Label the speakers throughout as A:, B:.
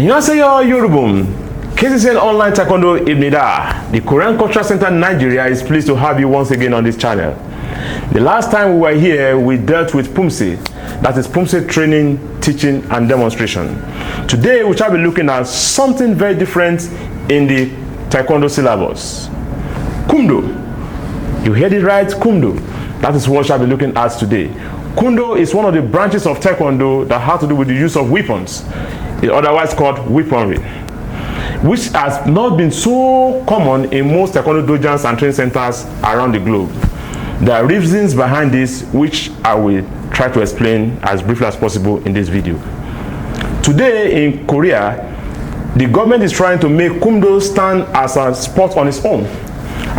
A: 안녕하세요 여러분. KCCN Online Taekwondo Ibnida. The Korean Cultural Center Nigeria is pleased to have you once again on this channel. The last time we were here, we dealt with Pumse, that is Pumse training, teaching and demonstration. Today we shall be looking at something very different in the Taekwondo syllabus. Kumdo. You heard it right, Kumdo. That is what we shall be looking at today. Kumdo is one of the branches of Taekwondo that has to do with the use of weapons. It's otherwise called weaponry, which has not been so common in most Taekwondo dojans and training centers around the globe. There are reasons behind this, which I will try to explain as briefly as possible in this video. Today in Korea, the government is trying to make Kumdo stand as a sport on its own.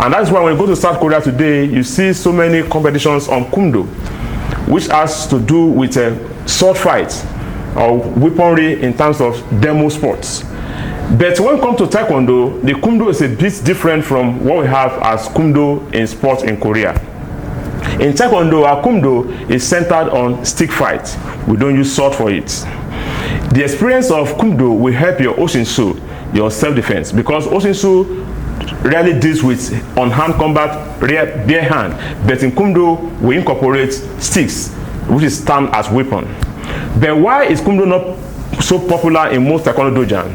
A: And that's why when you go to South Korea today, you see so many competitions on Kumdo, which has to do with sword fights or weaponry in terms of demo sports. But when it comes to Taekwondo, the Kumdo is a bit different from what we have as Kumdo in sports in Korea. In Taekwondo, our Kumdo is centered on stick fight. We don't use sword for it. The experience of Kumdo will help your Oshinsu, your self-defense, because Oshinsu rarely deals with on-hand combat, bare hand. But in Kumdo, we incorporate sticks, which is termed as weapon. But why is Kumdo not so popular in most Taekwondo dojans?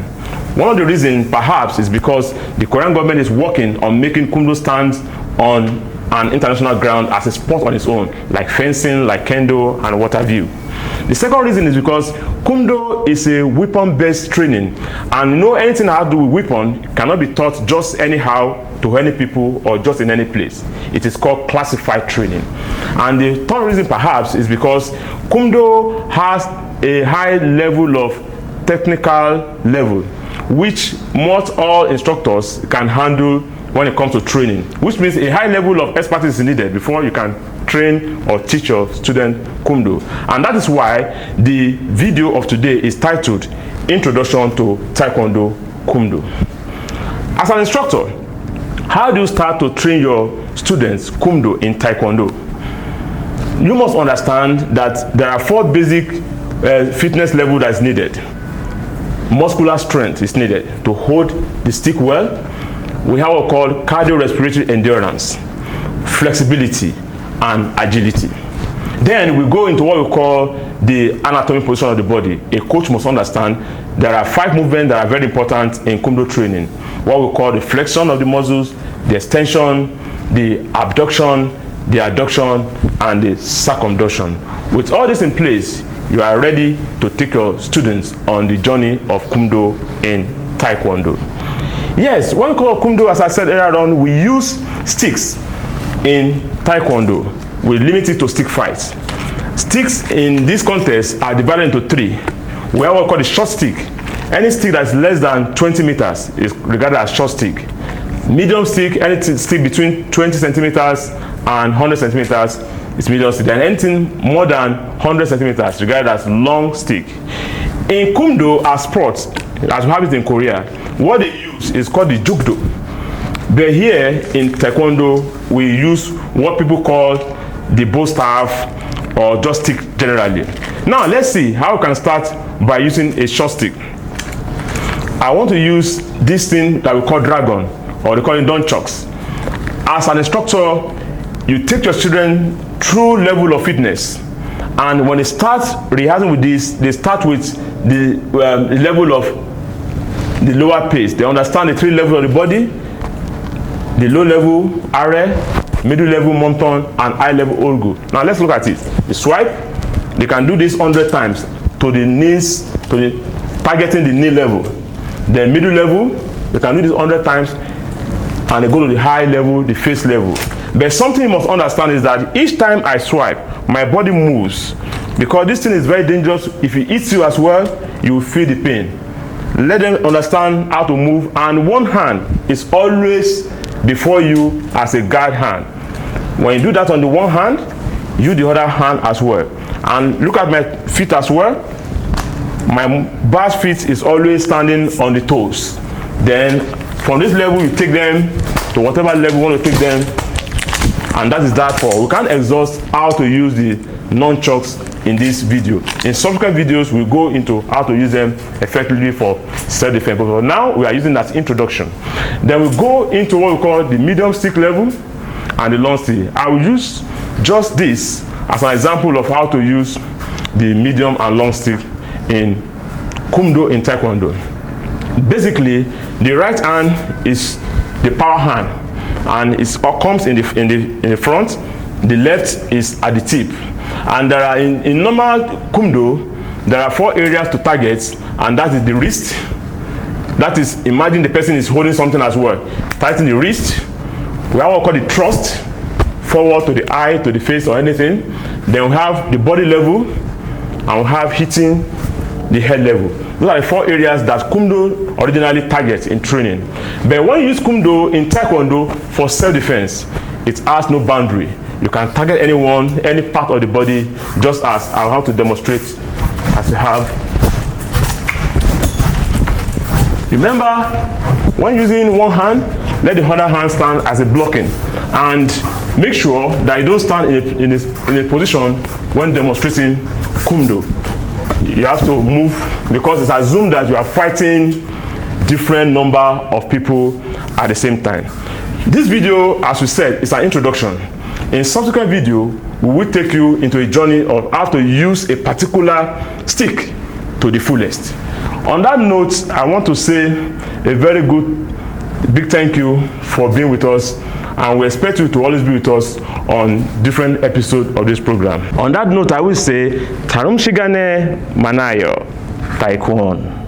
A: One of the reasons perhaps is because the Korean government is working on making Kumdo stand on an international ground as a sport on its own, like fencing, like kendo, and what have you. The second reason is because Kumdo is a weapon-based training, and anything that has to do with weapon cannot be taught just anyhow to any people or just in any place. It is called classified training. And the third reason perhaps is because Kumdo has a high level of technical level, which not all instructors can handle when it comes to training, which means a high level of expertise is needed before you can train or teach your student Kumdo. And that is why the video of today is titled Introduction to Taekwondo Kumdo. As an instructor, how do you start to train your students Kumdo in Taekwondo? You must understand that there are 4 basic fitness levels that is needed. Muscular strength is needed to hold the stick well. We have what we call cardiorespiratory endurance, flexibility, and agility. Then we go into what we call the anatomic position of the body. A coach must understand there are 5 movements that are very important in Kumdo training. What we call the flexion of the muscles, the extension, the abduction, the adduction, and the circumduction. With all this in place, you are ready to take your students on the journey of Kumdo in Taekwondo. Yes, when we call Kumdo, as I said earlier on, we use sticks in Taekwondo. We limit it to stick fights. Sticks in this context are divided into 3. We have what we call the short stick. Any stick that is less than 20 meters is regarded as short stick. Medium stick, any stick between 20 centimeters and 100 centimeters is medium stick. And anything more than 100 centimeters regarded as long stick. In Kumdo, as sports, as we have it in Korea, what they use is called the jukdo. But here in Taekwondo, we use what people call the bow staff or just stick generally. Now let's see how we can start by using a short stick. I want to use this thing that we call dragon, or they call it nunchucks. As an instructor, you take your children through level of fitness, and when they start rehearsing with this, they start with the level of the lower pace. They understand the 3 levels of the body: the low level are, middle level monton, and high level olgu. Now let's look at it. The swipe, they can do this 100 times to the knees, targeting the knee level. The middle level, they can do this 100 times, and they go to the high level, the face level. But something you must understand is that each time I swipe, my body moves, because this thing is very dangerous. If it hits you as well, you will feel the pain. Let them understand how to move, and one hand is always before you as a guide hand. When you do that on the one hand, you the other hand as well. And look at my feet as well. My back feet is always standing on the toes. Then from this level, you take them to whatever level you want to take them, and that is that for. We can't exhaust how to use the nunchucks in this video. In subsequent videos, we'll go into how to use them effectively for self-defense. But for now, we are using that introduction. Then we'll go into what we call the medium stick level and the long stick. I will use just this as an example of how to use the medium and long stick in Kumdo in Taekwondo. Basically, the right hand is the power hand, and it comes in the front. The left is at the tip. And there are in normal Kumdo, there are 4 areas to target, and that is the wrist. That is, imagine the person is holding something as well. Tighten the wrist. We have what we call the thrust, forward to the eye, to the face, or anything. Then we have the body level, and we have hitting the head level. Those are the 4 areas that Kumdo originally targets in training. But when you use Kumdo in Taekwondo for self-defense, it has no boundary. You can target anyone, any part of the body, just as I'll have to demonstrate as you have. Remember, when using one hand, let the other hand stand as a blocking, and make sure that you don't stand in a position when demonstrating Kumdo. You have to move, because it's assumed that you are fighting different number of people at the same time. This video, as we said, is an introduction. In subsequent video, we will take you into a journey of how to use a particular stick to the fullest. On that note, I want to say a very big thank you for being with us, and we expect you to always be with us on different episodes of this program. On that note, I will say, Tarum Shigane Manayo, Taekwon.